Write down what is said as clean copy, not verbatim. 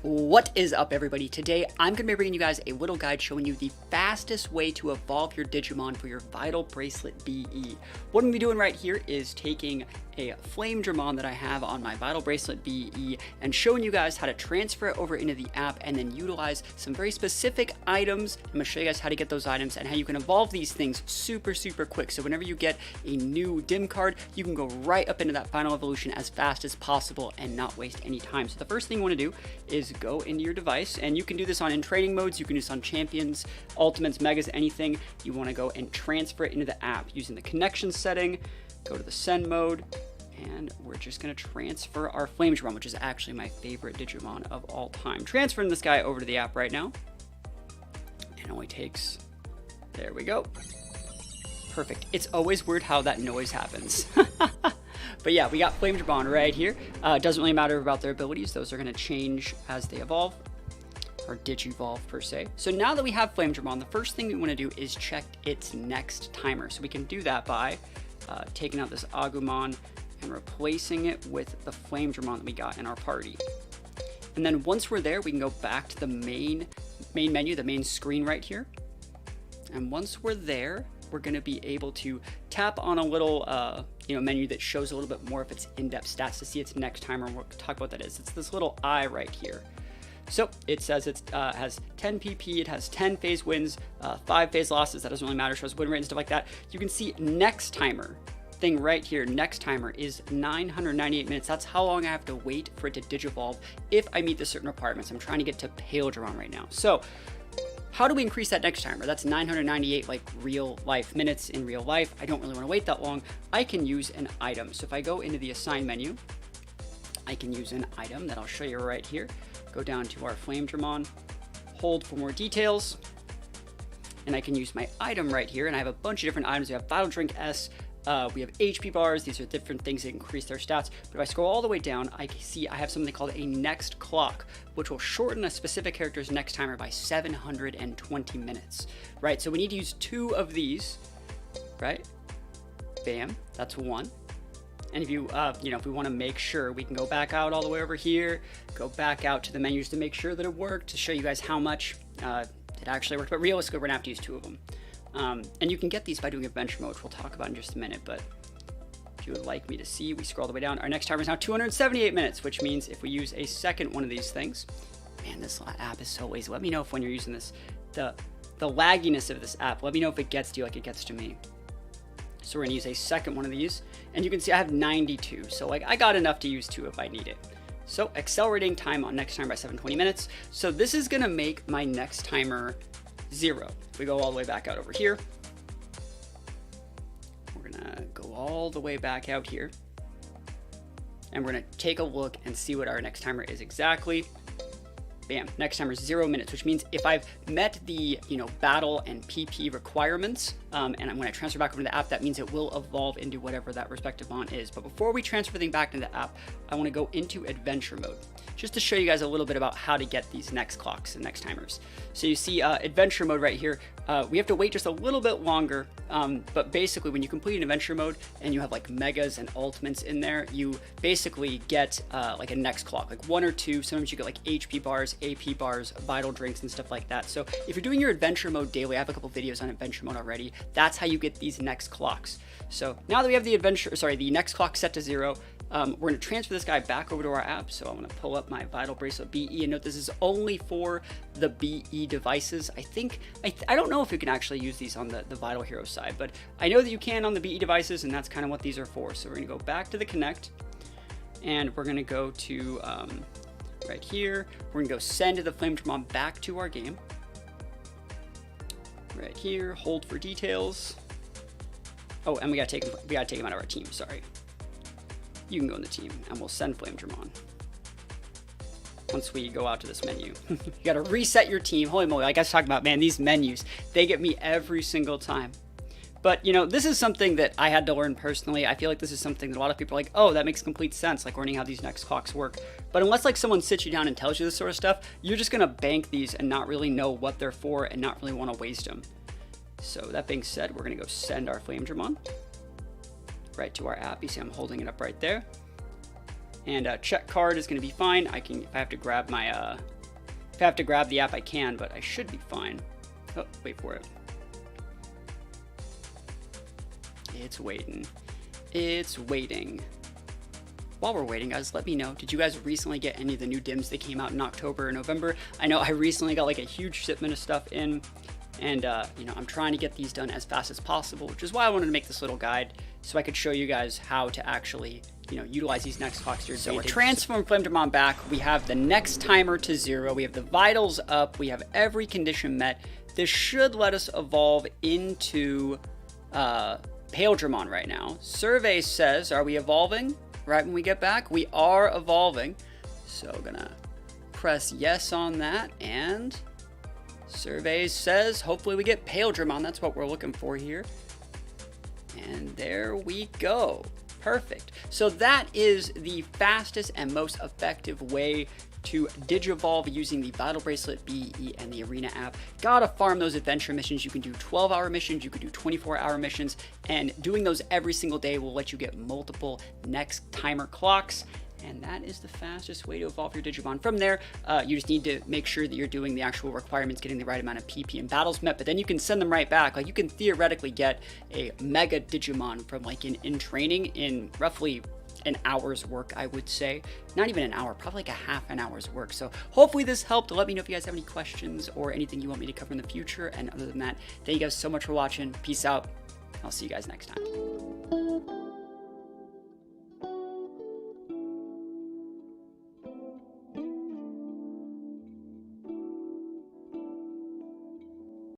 What is up, everybody? Today I'm going to be bringing you guys a little guide showing you the fastest way to evolve your Digimon for your Vital Bracelet BE. What I'm going to be doing right here is taking a Flame Dramon that I have on my Vital Bracelet BE and showing you guys how to transfer it over into the app and then utilize some very specific items. I'm going to show you guys how to get those items and how you can evolve these things super quick. So whenever you get a new dim card, you can go right up into that final evolution as fast as possible and not waste any time. So the first thing you want to do is go into your device, and you can do this on in training modes, you can do this on champions, ultimates, megas, anything. You want to go and transfer it into the app using the connection setting. Go to the send mode, and we're just going to transfer our Flame Dramon, which is actually my favorite Digimon of all time. Transferring this guy over to the app right now. It only takes, there we go. Perfect. It's always weird how that noise happens. But yeah, we got Flame Dramon right here. It doesn't really matter about their abilities. Those are going to change as they evolve, or Digivolve per se. So now that we have Flame Dramon, the first thing we want to do is check its next timer. So we can do that by taking out this Agumon and replacing it with the Flame Dramon that we got in our party. And then once we're there, we can go back to the main menu, the main screen right here. And once we're there, we're going to be able to tap on a little menu that shows a little bit more of its in-depth stats to see its next timer, and we'll talk about what that is. It's this little eye right here. So it says it has 10 PP, it has 10 phase wins, 5 phase losses. That doesn't really matter, shows win rate and stuff like that. You can see next timer thing right here. Next timer is 998 minutes. That's how long I have to wait for it to Digivolve if I meet the certain requirements. I'm trying to get to Pale Dron right now. So how do we increase that next timer? That's 998 like real life minutes in real life. I don't really want to wait that long. I can use an item. So if I go into the assign menu, I can use an item that I'll show you right here. Go down to our Flame Dramon, hold for more details, and I can use my item right here. And I have a bunch of different items. We have Vital Drink S, we have HP bars. These are different things that increase their stats. But if I scroll all the way down, I see I have something called a next clock, which will shorten a specific character's next timer by 720 minutes, right? So we need to use 2 of these, right? Bam, that's 1. And if you, if we want to make sure, we can go back out all the way over here, go back out to the menus to make sure that it worked, to show you guys how much it actually worked. But realistically, we're gonna have to use 2 of them. And you can get these by doing adventure mode, which we'll talk about in just a minute. But if you would like me to see, we scroll all the way down. Our next timer is now 278 minutes, which means if we use a second one of these things, man, this app is so lazy. Let me know if when you're using this, the lagginess of this app, let me know if it gets to you like it gets to me. So we're gonna use a second one of these, and you can see I have 92. So like I got enough to use 2 if I need it. So accelerating time on next timer by 720 minutes. So this is gonna make my next timer 0. If we go all the way back out over here, we're gonna go all the way back out here, and we're gonna take a look and see what our next timer is exactly. Bam, next timer is 0 minutes, which means if I've met the battle and PP requirements, and when I transfer back over to the app, that means it will evolve into whatever that respective mon is. But before we transfer everything back into the app, I want to go into adventure mode, just to show you guys a little bit about how to get these next clocks and next timers. So you see adventure mode right here. We have to wait just a little bit longer, but basically when you complete an adventure mode and you have like megas and ultimates in there, you basically get like a next clock, like 1 or 2. Sometimes you get like HP bars, AP bars, vital drinks, and stuff like that. So if you're doing your adventure mode daily, I have a couple videos on adventure mode already. That's how you get these next clocks. So now that we have the next clock set to 0, we're going to transfer this guy back over to our app. So I'm going to pull up my Vital Bracelet BE, and note this is only for the BE devices. I don't know if you can actually use these on the Vital Hero side, but I know that you can on the BE devices, and that's kind of what these are for. So we're going to go back to the Connect, and we're going to go to right here. We're going to go send the Flame Dramon back to our game. Right here, hold for details. Oh, and we gotta take him out of our team. Sorry. You can go in the team, and we'll send Flame Dramon. Once we go out to this menu, you gotta reset your team. Holy moly! Like I was talking about, man, these menus, they get me every single time. But this is something that I had to learn personally. I feel like this is something that a lot of people are like, oh, that makes complete sense, like learning how these next clocks work. But unless like someone sits you down and tells you this sort of stuff, you're just gonna bank these and not really know what they're for and not really want to waste them. So that being said, we're gonna go send our Flame Dramon right to our app. You see I'm holding it up right there. And check card is going to be fine. I can, if I have to grab my, if I have to grab the app, I can, but I should be fine. Oh, wait for it. It's waiting. It's waiting. While we're waiting, guys, let me know, did you guys recently get any of the new DIMs that came out in October or November? I know I recently got like a huge shipment of stuff in, and you know, I'm trying to get these done as fast as possible, which is why I wanted to make this little guide so I could show you guys how to actually, you know, utilize these next clocks to your advantage. So we're transforming Flame Digimon back. We have the next timer to 0. We have the vitals up. We have every condition met. This should let us evolve into Pale Dramon right now. Survey says, are we evolving? Right when we get back, we are evolving. So gonna press yes on that, and survey says hopefully we get Pale Dramon. That's what we're looking for here. And there we go. Perfect. So that is the fastest and most effective way to Digivolve using the Vital Bracelet BE and the Arena app. Gotta farm those adventure missions. You can do 12-hour missions, you can do 24-hour missions, and doing those every single day will let you get multiple next timer clocks. And that is the fastest way to evolve your Digimon. From there, you just need to make sure that you're doing the actual requirements, getting the right amount of PP and battles met, but then you can send them right back. Like, you can theoretically get a Mega Digimon from like in training in roughly an hour's work, I would say. Not even an hour, probably like a half an hour's work. So hopefully this helped. Let me know if you guys have any questions or anything you want me to cover in the future. And other than that, thank you guys so much for watching. Peace out. I'll see you guys next time.